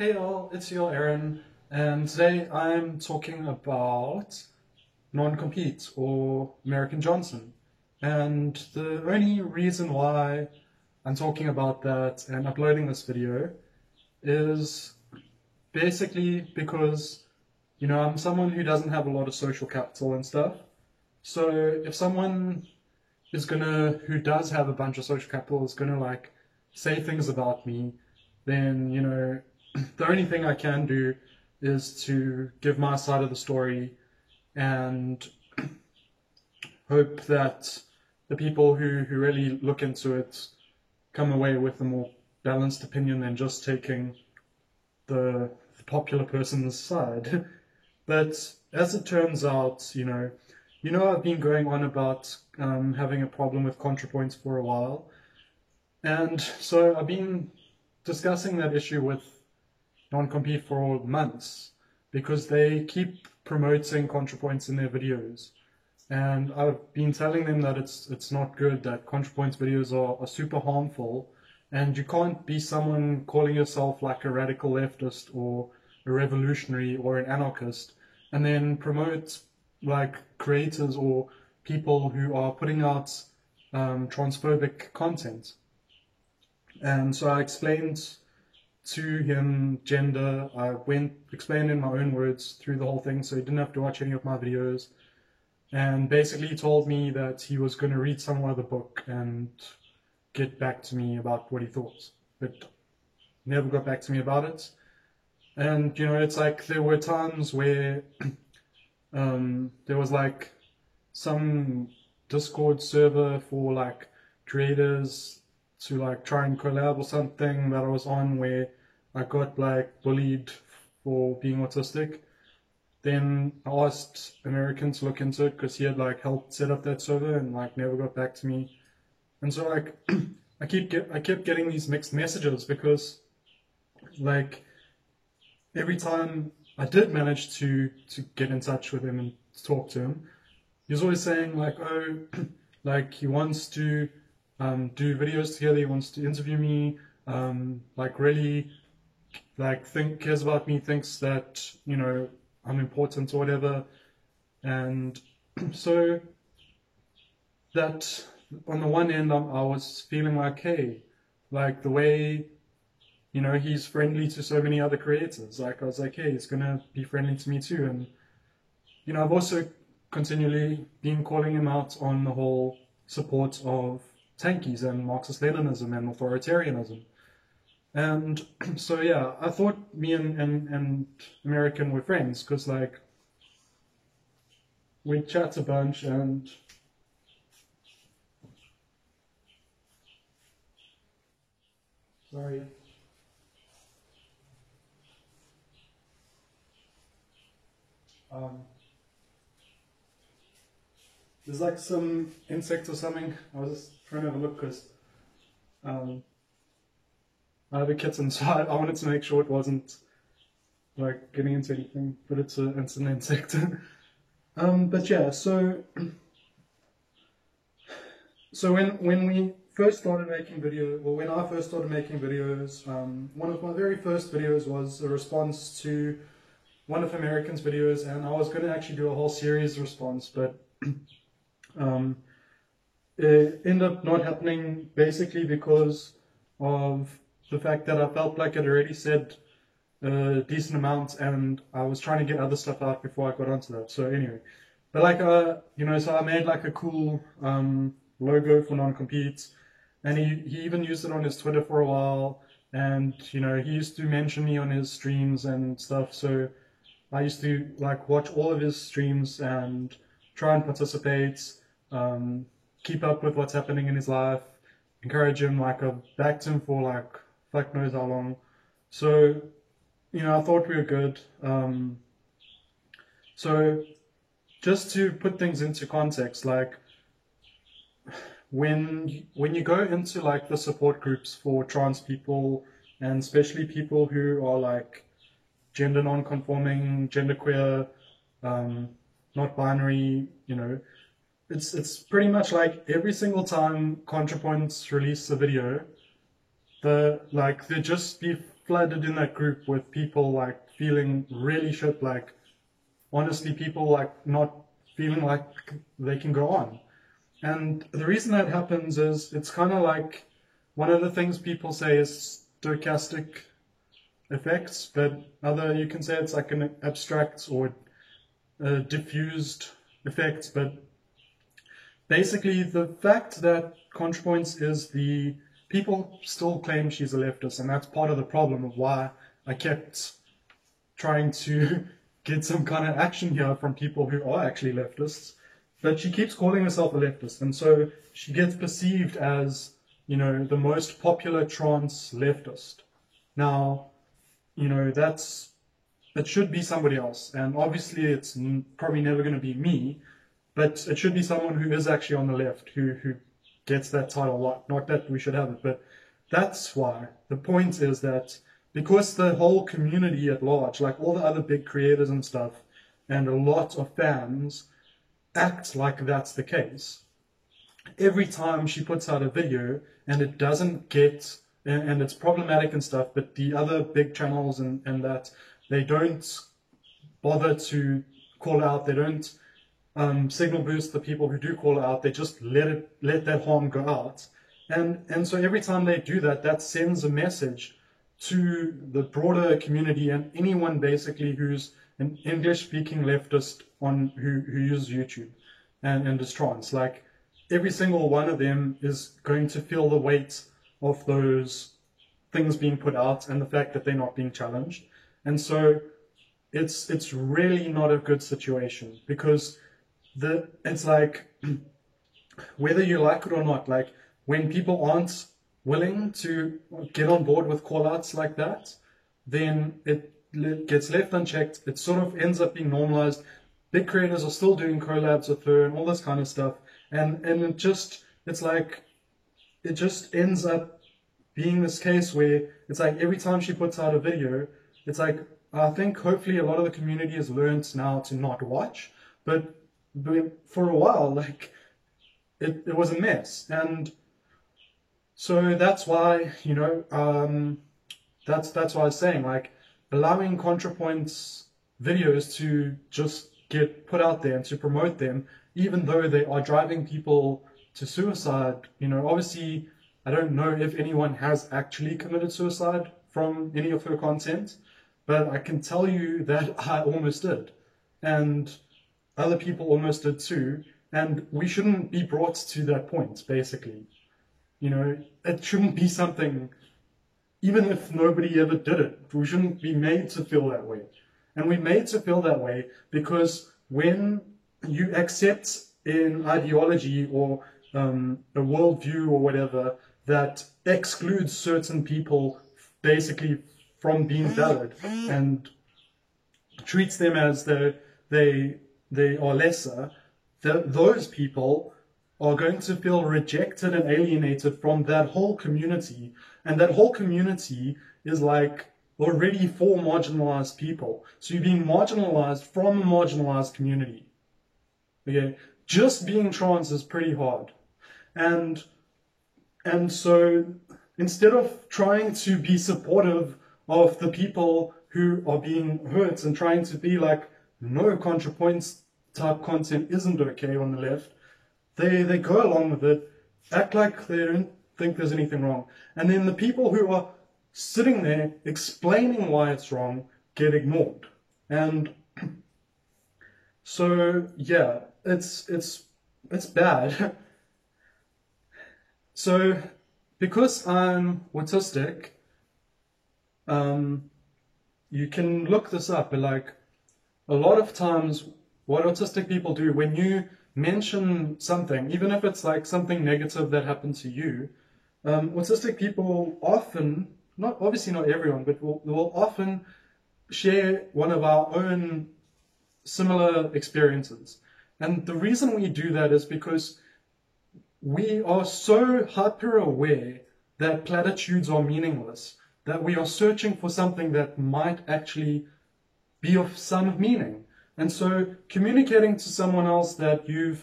Hey all, it's your Aaron, and today I'm talking about non-compete or American Johnson. And the only reason why I'm talking about that and uploading this video is basically because, I'm someone who doesn't have a lot of social capital and stuff. So if someone who does have a bunch of social capital is gonna like say things about me, then, the only thing I can do is to give my side of the story and hope that the people who really look into it come away with a more balanced opinion than just taking the popular person's side. But as it turns out, I've been going on about having a problem with ContraPoints for a while. And so I've been discussing that issue with non-compete for months because they keep promoting ContraPoints in their videos. And I've been telling them that it's not good, that ContraPoints videos are super harmful, and you can't be someone calling yourself like a radical leftist or a revolutionary or an anarchist and then promote like creators or people who are putting out transphobic content. And so I explained to him gender. I explained in my own words through the whole thing, so he didn't have to watch any of my videos. And basically he told me that he was going to read some other book and get back to me about what he thought, but never got back to me about it. And it's like there were times where there was like some Discord server for like creators to like try and collab or something that I was on, where I got like bullied for being autistic. Then I asked American to look into it because he had like helped set up that server and like never got back to me. And so like I kept getting these mixed messages because like every time I did manage to get in touch with him and talk to him, he was always saying like, oh, like he wants to do videos together, he wants to interview me, like really like cares about me, thinks that I'm important or whatever. And so that on the one end I was feeling like, hey, like the way he's friendly to so many other creators, like I was like, hey, he's gonna be friendly to me too. And I've also continually been calling him out on the whole support of tankies and Marxist-Leninism and authoritarianism. And so yeah, I thought me and American were friends because like we chat a bunch. And sorry. There's like some insect or something. I was just trying to have a look because I have a kitten, so I wanted to make sure it wasn't like getting into anything, but it's an insect. But yeah, so when we first started making videos, or when I first started making videos, one of my very first videos was a response to one of American's videos, and I was going to actually do a whole series response, but it ended up not happening basically because of the fact that I felt like I'd already said a decent amount and I was trying to get other stuff out before I got onto that. So anyway, but like, so I made like a cool logo for non-compete, and he even used it on his Twitter for a while, and he used to mention me on his streams and stuff, so I used to like watch all of his streams and try and participate, keep up with what's happening in his life, encourage him. Like I've backed him for like fuck knows how long. So I thought we were good. So just to put things into context, like when you go into like the support groups for trans people, and especially people who are like gender non-conforming, genderqueer, not binary, it's pretty much like every single time ContraPoints release a video, there just be flooded in that group with people like feeling really shit, like honestly people like not feeling like they can go on. And the reason that happens is it's kind of like one of the things people say is stochastic effects, but other you can say it's like an abstract or diffused effects. But basically the fact that ContraPoints is the people still claim she's a leftist, and that's part of the problem of why I kept trying to get some kind of action here from people who are actually leftists. But she keeps calling herself a leftist, and so she gets perceived as, you know, the most popular trans leftist. Now, you know, it should be somebody else, and obviously it's probably never going to be me, but it should be someone who is actually on the left, who gets that title a lot. Not that we should have it, but that's why. The point is that because the whole community at large, like all the other big creators and stuff, and a lot of fans, act like that's the case. Every time she puts out a video and it doesn't get, and it's problematic and stuff, but the other big channels and that, they don't bother to call out, they don't signal boost the people who do call out, they just let that harm go out. And so every time they do that, that sends a message to the broader community and anyone basically who's an English-speaking leftist who uses YouTube and is trans. Like, every single one of them is going to feel the weight of those things being put out and the fact that they're not being challenged. And so it's really not a good situation, because it's like, whether you like it or not, like when people aren't willing to get on board with call-outs like that, then it gets left unchecked. It sort of ends up being normalized. Big creators are still doing collabs with her and all this kind of stuff, and it just ends up being this case where it's like every time she puts out a video, it's like, I think hopefully a lot of the community has learned now to not watch, but for a while, like, it was a mess. And so that's why, you know, that's why I was saying, like, allowing ContraPoints videos to just get put out there and to promote them, even though they are driving people to suicide. You know, obviously, I don't know if anyone has actually committed suicide from any of her content, but I can tell you that I almost did. And other people almost did too. And we shouldn't be brought to that point, basically. You know, it shouldn't be something, even if nobody ever did it, we shouldn't be made to feel that way. And we're made to feel that way because when you accept an ideology or a worldview or whatever that excludes certain people basically from being valid and treats them as though they are lesser, those people are going to feel rejected and alienated from that whole community. And that whole community is like already for marginalized people. So you're being marginalized from a marginalized community. Okay? Just being trans is pretty hard. And so instead of trying to be supportive of the people who are being hurt and trying to be like, no, ContraPoints type content isn't okay on the left, they go along with it, act like they don't think there's anything wrong. And then the people who are sitting there explaining why it's wrong get ignored. And so, yeah, it's bad. So, because I'm autistic, you can look this up, but like, a lot of times what autistic people do, when you mention something, even if it's like something negative that happened to you, autistic people often, obviously not everyone, but will often share one of our own similar experiences. And the reason we do that is because we are so hyper aware that platitudes are meaningless, that we are searching for something that might actually be of some meaning. And so communicating to someone else that you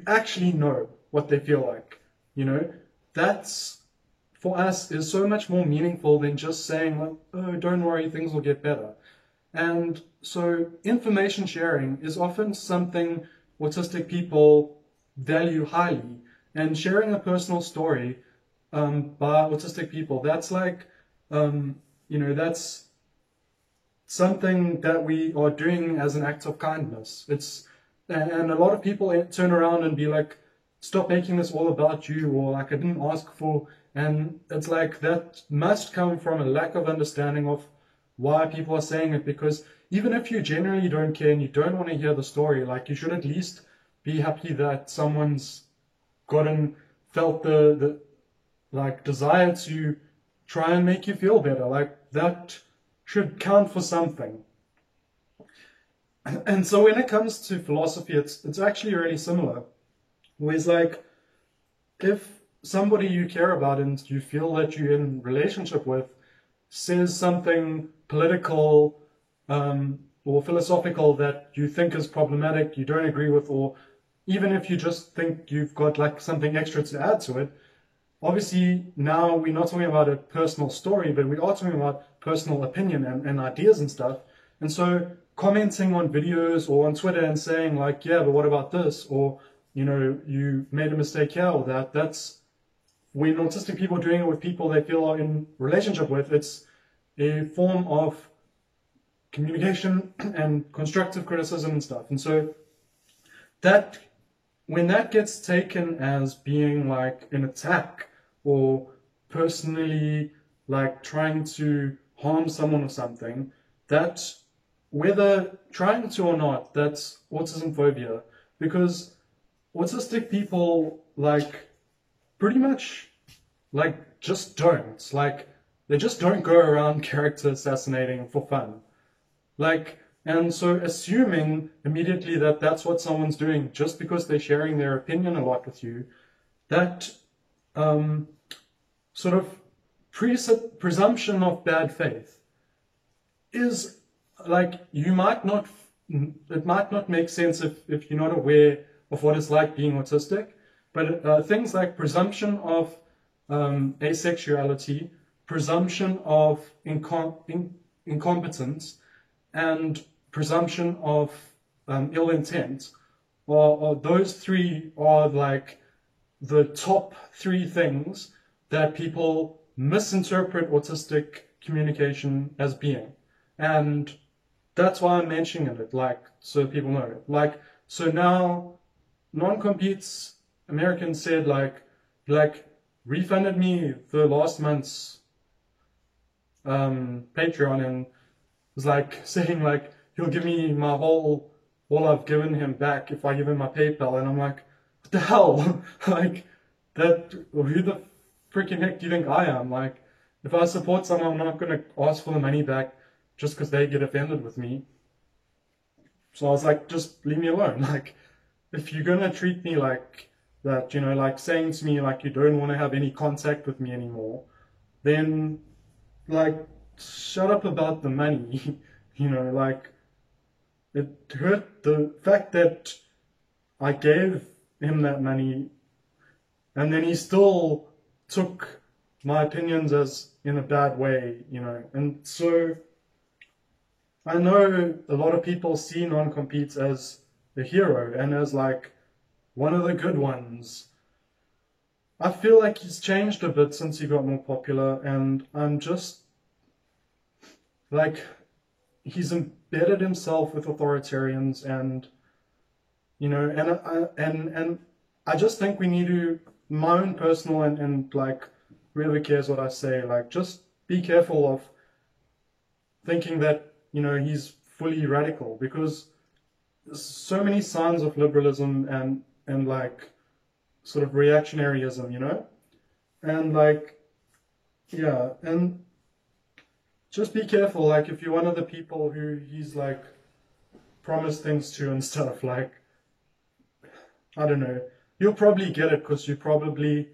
actually know what they feel like, you know, that's for us is so much more meaningful than just saying like, oh, don't worry, things will get better. And so information sharing is often something autistic people value highly. And sharing a personal story by autistic people, that's like, that's something that we are doing as an act of kindness. And a lot of people turn around and be like, stop making this all about you, or like, I didn't ask for, and it's like, that must come from a lack of understanding of why people are saying it, because even if you generally don't care and you don't want to hear the story, like, you should at least be happy that someone's felt the like desire to try and make you feel better. Like, that should count for something. And so when it comes to philosophy, it's actually really similar. Whereas, like, if somebody you care about and you feel that you're in relationship with says something political or philosophical that you think is problematic, you don't agree with, or even if you just think you've got like something extra to add to it, obviously now we're not talking about a personal story, but we are talking about personal opinion and ideas and stuff. And so commenting on videos or on Twitter and saying like, yeah, but what about this? Or, you made a mistake here or that. That's when autistic people are doing it with people they feel are in relationship with. It's a form of communication and constructive criticism and stuff. And so that, when that gets taken as being like an attack or personally like trying to harm someone or something, that, whether trying to or not, that's autism phobia. Because autistic people like pretty much like just don't, like, they just don't go around character assassinating for fun. Like, and so assuming immediately that that's what someone's doing just because they're sharing their opinion a lot with you, that sort of presumption of bad faith is like, it might not make sense if you're not aware of what it's like being autistic, but things like presumption of asexuality, presumption of incompetence, and presumption of ill intent, or those three are like the top three things that people misinterpret autistic communication as being. And that's why I'm mentioning it, like, so people know. Like, so now, non-competes, Americans said, like, refunded me the last month's Patreon, and was like saying like, he'll give me my all I've given him back if I give him my PayPal. And I'm like, what the hell? Like, that, who the freaking heck do you think I am? Like, if I support someone, I'm not going to ask for the money back just because they get offended with me. So I was like, just leave me alone. Like, if you're going to treat me like that, like saying to me like you don't want to have any contact with me anymore, then like, shut up about the money. Like, it hurt the fact that I gave him that money and then he still took my opinions as in a bad way, and so I know a lot of people see non-competes as the hero and as like one of the good ones. I feel like he's changed a bit since he got more popular, and I'm just like, he's embedded himself with authoritarians, and and I just think we need to, my own personal and like, whoever cares what I say, like, just be careful of thinking that he's fully radical, because there's so many signs of liberalism and like sort of reactionaryism, and like, yeah, and just be careful, like, if you're one of the people who he's like promised things to and stuff, like, I don't know, you'll probably get it because you probably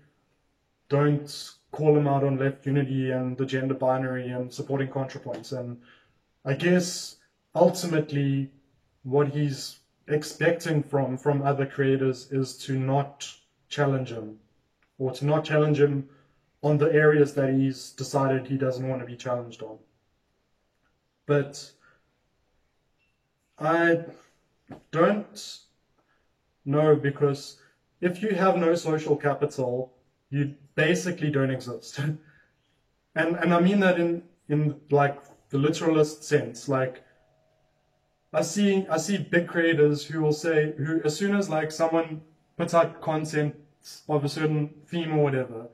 don't call him out on left unity and the gender binary and supporting ContraPoints. And I guess ultimately what he's expecting from other creators is to not challenge him, or to not challenge him on the areas that he's decided he doesn't want to be challenged on. But I don't know, because if you have no social capital, you basically don't exist. And I mean that in like the literalist sense. Like I see big creators who will say, who as soon as like someone puts out content of a certain theme or whatever,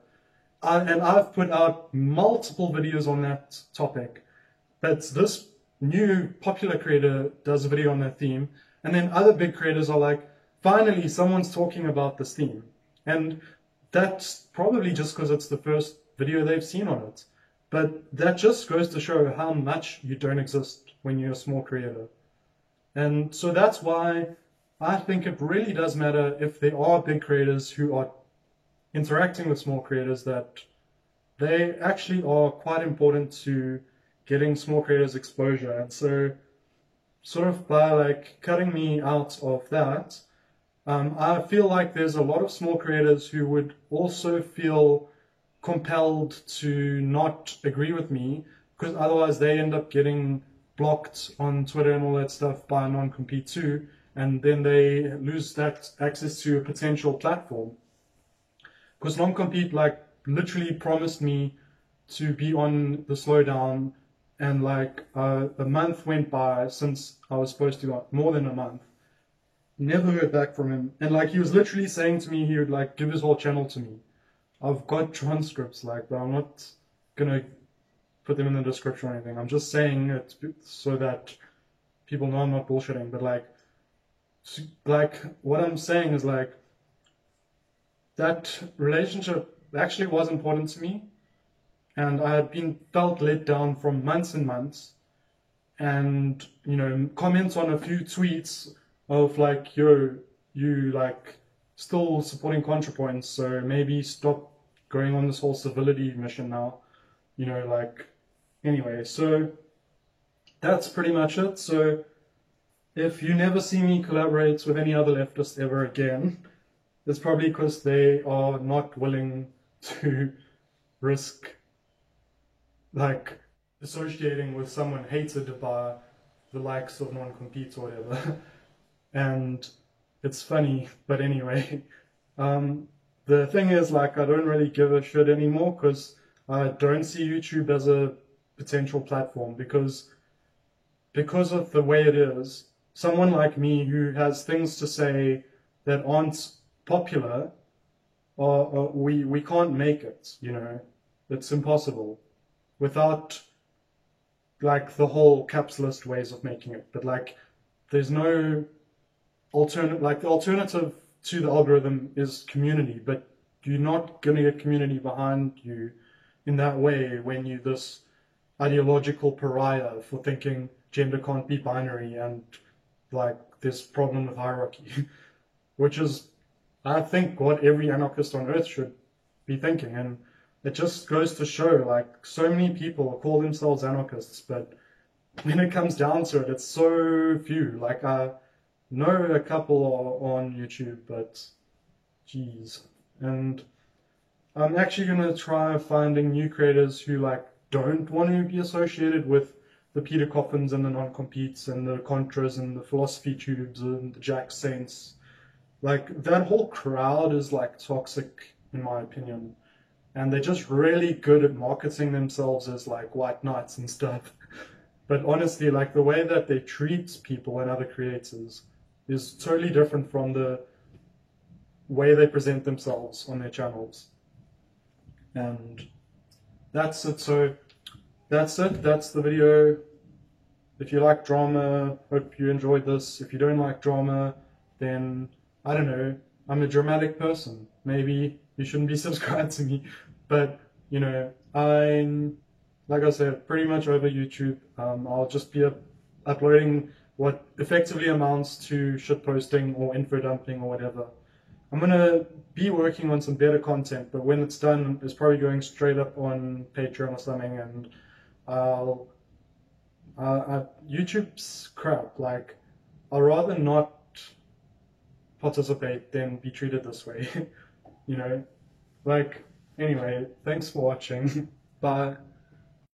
and I've put out multiple videos on that topic, but this new popular creator does a video on that theme, and then other big creators are like, finally someone's talking about this theme. And that's probably just because it's the first video they've seen on it. But that just goes to show how much you don't exist when you're a small creator. And so that's why I think it really does matter if there are big creators who are interacting with small creators, that they actually are quite important to getting small creators exposure. And so sort of by like cutting me out of that, I feel like there's a lot of small creators who would also feel compelled to not agree with me, because otherwise they end up getting blocked on Twitter and all that stuff by non-compete too, and then they lose that access to a potential platform. Because non-compete like literally promised me to be on the slowdown, and like a month went by since I was supposed to go, more than a month. Never heard back from him, and like he was literally saying to me he would like give his whole channel to me. I've got transcripts, like, but I'm not gonna put them in the description or anything. I'm just saying it so that people know I'm not bullshitting. But like what I'm saying is like that relationship actually was important to me, and I had been felt let down from months and months, and you know, comments on a few tweets of like, yo, you like still supporting ContraPoints, so maybe stop going on this whole civility mission now, you know, like, anyway, so that's pretty much it. So if you never see me collaborate with any other leftist ever again, it's probably because they are not willing to risk like associating with someone hated by the likes of non-compete or whatever. And it's funny, but anyway, the thing is, like, I don't really give a shit anymore, because I don't see YouTube as a potential platform, because of the way it is, someone like me who has things to say that aren't popular, we can't make it, you know, it's impossible without like the whole capitalist ways of making it. But like, there's no alternative. Like, the alternative to the algorithm is community, but you're not going to get community behind you in that way when you're this ideological pariah for thinking gender can't be binary and like this problem with hierarchy, which is, I think, what every anarchist on earth should be thinking. And it just goes to show, like, so many people call themselves anarchists, but when it comes down to it, it's so few. Like, I know a couple are on YouTube, but geez. And I'm actually going to try finding new creators who like don't want to be associated with the Peter Coffins and the non-competes and the Contras and the philosophy tubes and the Jack Saints. Like, that whole crowd is like toxic in my opinion, and they're just really good at marketing themselves as like white knights and stuff. But honestly, like, the way that they treat people and other creators is totally different from the way they present themselves on their channels. And that's it. So that's it. That's the video. If you like drama, hope you enjoyed this. If you don't like drama, then I don't know, I'm a dramatic person. Maybe you shouldn't be subscribed to me. But, you know, I'm, like I said, pretty much over YouTube. I'll just be uploading what effectively amounts to shitposting or info dumping or whatever. I'm going to be working on some better content, but when it's done, it's probably going straight up on Patreon or something, and YouTube's crap. Like, I'd rather not participate than be treated this way. You know, like, Anyway, thanks for watching. Bye.